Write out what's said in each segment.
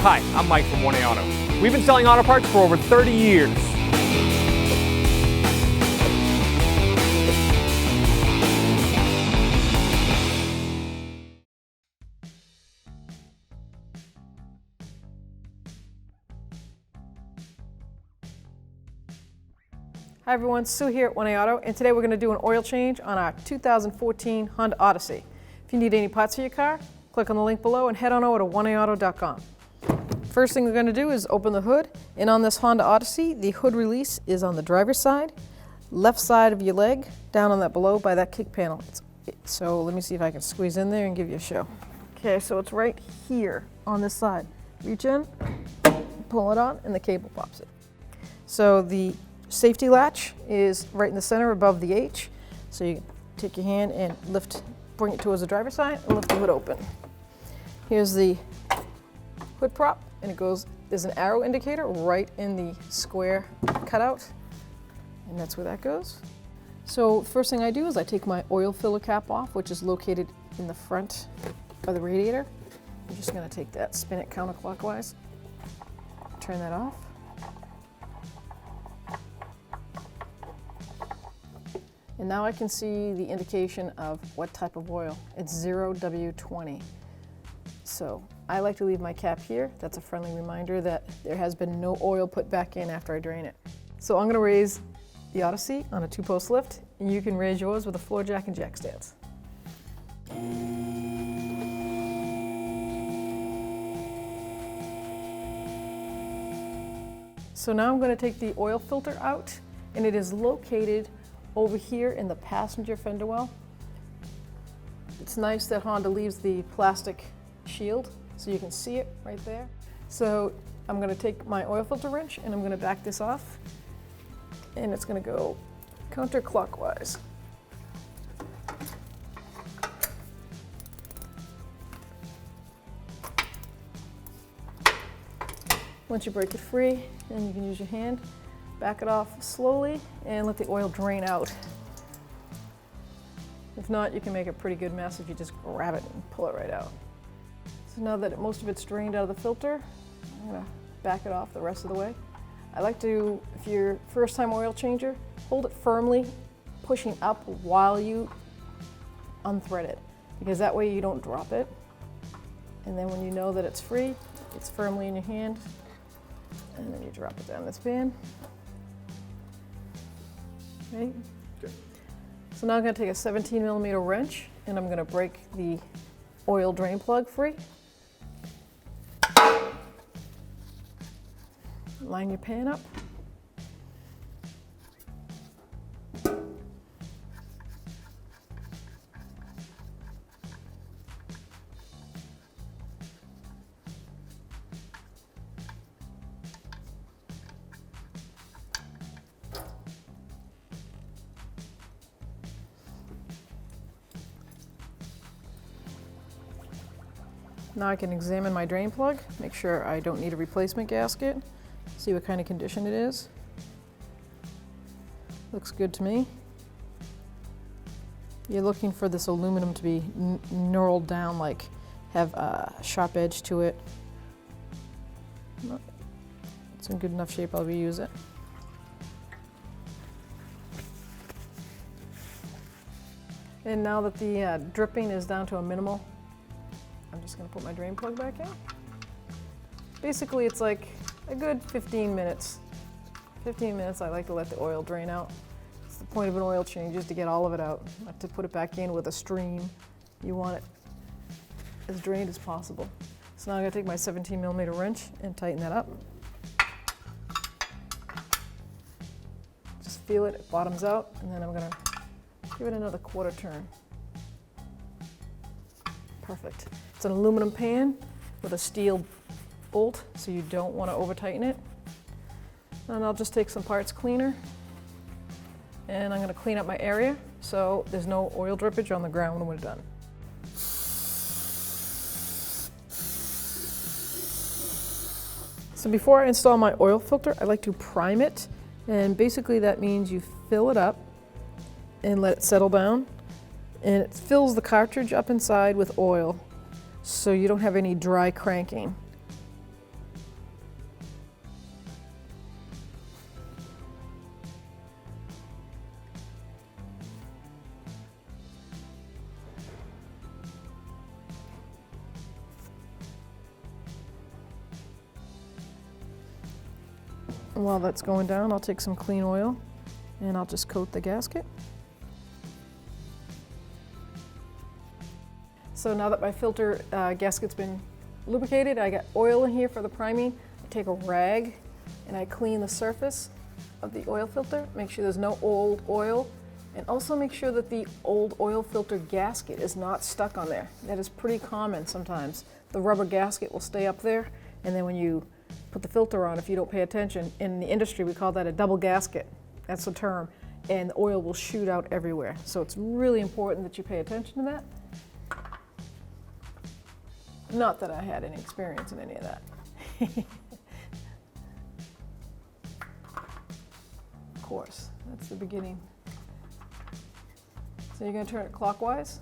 Hi, I'm Mike from 1A Auto. We've been selling auto parts for over 30 years. Hi everyone, Sue here at 1A Auto, and today we're going to do an oil change on our 2014 Honda Odyssey. If you need any parts for your car, click on the link below and head on over to 1aauto.com. First thing we're going to do is open the hood, and on this Honda Odyssey, the hood release is on the driver's side, left side of your leg, down on that below by that kick panel. So let me see if I can squeeze in there and give you a show. Okay, so it's right here on this side. Reach in, pull it on, and the cable pops it. So the safety latch is right in the center above the H. So you take your hand and bring it towards the driver's side and lift the hood open. Here's the hood prop, and there's an arrow indicator right in the square cutout, and that's where that goes. So first thing I do is I take my oil filler cap off, which is located in the front of the radiator. I'm just going to take that, spin it counterclockwise, turn that off. And now I can see the indication of what type of oil. It's 0W20. So I like to leave my cap here. That's a friendly reminder that there has been no oil put back in after I drain it. So I'm going to raise the Odyssey on a 2-post lift, and you can raise yours with a floor jack and jack stands. So now I'm going to take the oil filter out, and it is located over here in the passenger fender well. It's nice that Honda leaves the plastic shield so you can see it right there. So I'm going to take my oil filter wrench and I'm going to back this off, and it's going to go counterclockwise. Once you break it free, then you can use your hand, back it off slowly and let the oil drain out. If not, you can make a pretty good mess if you just grab it and pull it right out. So now that most of it's drained out of the filter, I'm going to back it off the rest of the way. I like to, if you're first time oil changer, hold it firmly, pushing up while you unthread it, because that way you don't drop it. And then when you know that it's free, it's firmly in your hand, and then you drop it down this pan. Okay. So now I'm going to take a 17mm wrench and I'm going to break the oil drain plug free. Line your pan up. Now I can examine my drain plug, make sure I don't need a replacement gasket, see what kind of condition it is. Looks good to me. You're looking for this aluminum to be knurled down, like have a sharp edge to it. It's in good enough shape, I'll reuse it. And now that the dripping is down to a minimal, I'm just going to put my drain plug back in. Basically, it's like a good 15 minutes. 15 minutes, I like to let the oil drain out. It's the point of an oil change, is to get all of it out, not to put it back in with a stream. You want it as drained as possible. So now I'm going to take my 17mm wrench and tighten that up. Just feel it, it bottoms out, and then I'm going to give it another quarter turn. Perfect. It's an aluminum pan with a steel bolt, so you don't want to over tighten it. And I'll just take some parts cleaner and I'm going to clean up my area so there's no oil drippage on the ground when we're done. So before I install my oil filter, I like to prime it, and basically that means you fill it up and let it settle down, and it fills the cartridge up inside with oil so you don't have any dry cranking. And while that's going down, I'll take some clean oil and I'll just coat the gasket. So now that my filter gasket's been lubricated, I got oil in here for the priming. I take a rag and I clean the surface of the oil filter, make sure there's no old oil, and also make sure that the old oil filter gasket is not stuck on there. That is pretty common sometimes. The rubber gasket will stay up there, and then when you put the filter on, if you don't pay attention, in the industry we call that a double gasket. That's the term, and the oil will shoot out everywhere. So it's really important that you pay attention to that. Not that I had any experience in any of that. Of course, that's the beginning. So you're going to turn it clockwise.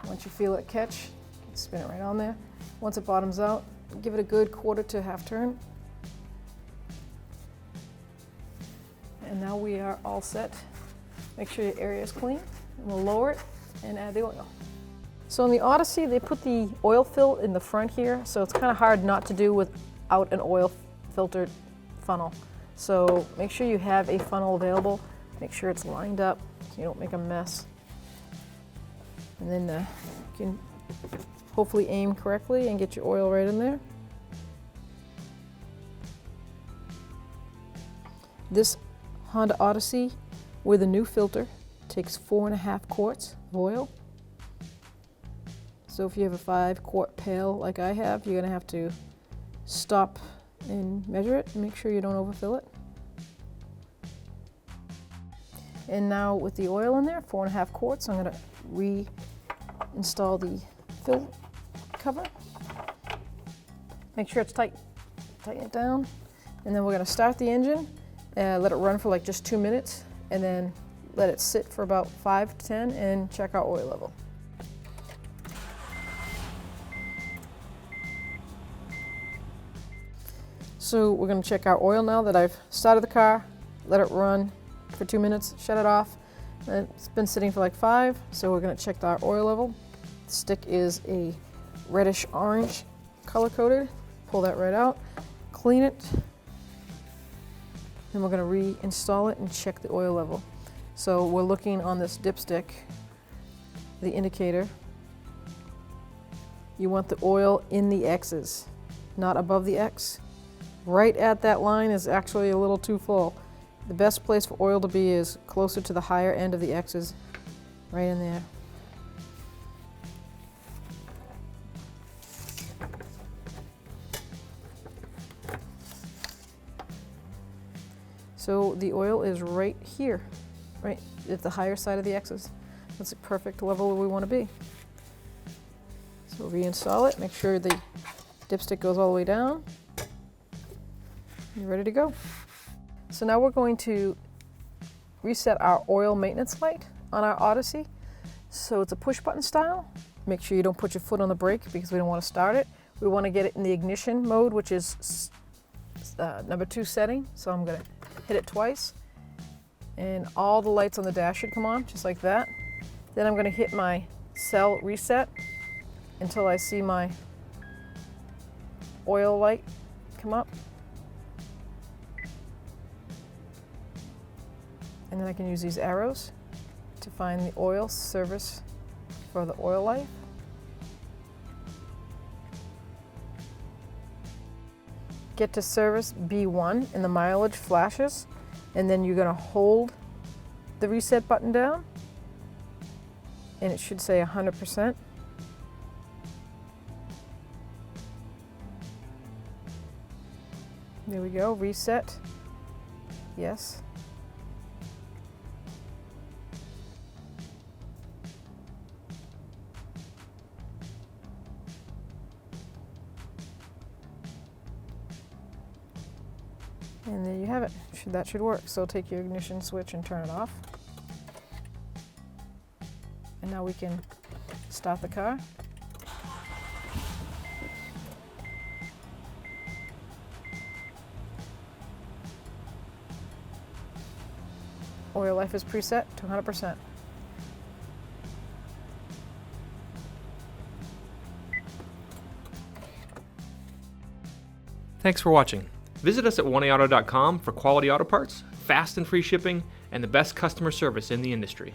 Once you feel it catch, spin it right on there. Once it bottoms out, give it a good quarter to half turn. And now we are all set. Make sure your area is clean. And we'll lower it and add the oil. So in the Odyssey, they put the oil fill in the front here, so it's kind of hard not to do without an oil filtered funnel. So make sure you have a funnel available. Make sure it's lined up so you don't make a mess. And then you can hopefully aim correctly and get your oil right in there. This Honda Odyssey with a new filter takes 4.5 quarts of oil. So if you have a 5-quart pail like I have, you're going to have to stop and measure it and make sure you don't overfill it. And now with the oil in there, 4.5 quarts, I'm going to reinstall the fill cover. Make sure it's tight. Tighten it down. And then we're going to start the engine, let it run for like just 2 minutes, and then let it sit for about 5 to 10 and check our oil level. So we're going to check our oil now that I've started the car, let it run for 2 minutes, shut it off. And it's been sitting for like 5, so we're going to check our oil level. The stick is a reddish orange color coded. Pull that right out, clean it, then we're going to reinstall it and check the oil level. So we're looking on this dipstick, the indicator. You want the oil in the X's, not above the X. Right at that line is actually a little too full. The best place for oil to be is closer to the higher end of the X's, right in there. So the oil is right here, right at the higher side of the X's. That's a perfect level where we want to be. So reinstall it, make sure the dipstick goes all the way down. You're ready to go. So now we're going to reset our oil maintenance light on our Odyssey. So it's a push button style. Make sure you don't put your foot on the brake because we don't want to start it. We want to get it in the ignition mode, which is number 2 setting. So I'm going to hit it twice and all the lights on the dash should come on just like that. Then I'm going to hit my cell reset until I see my oil light come up. And then I can use these arrows to find the oil service for the oil light. Get to service B1 and the mileage flashes, and then you're going to hold the reset button down and it should say 100%. There we go, reset, yes. And there you have it. That should work. So take your ignition switch and turn it off. And now we can start the car. Oil life is preset to 100%. Thanks for watching. Visit us at oneauto.com for quality auto parts, fast and free shipping, and the best customer service in the industry.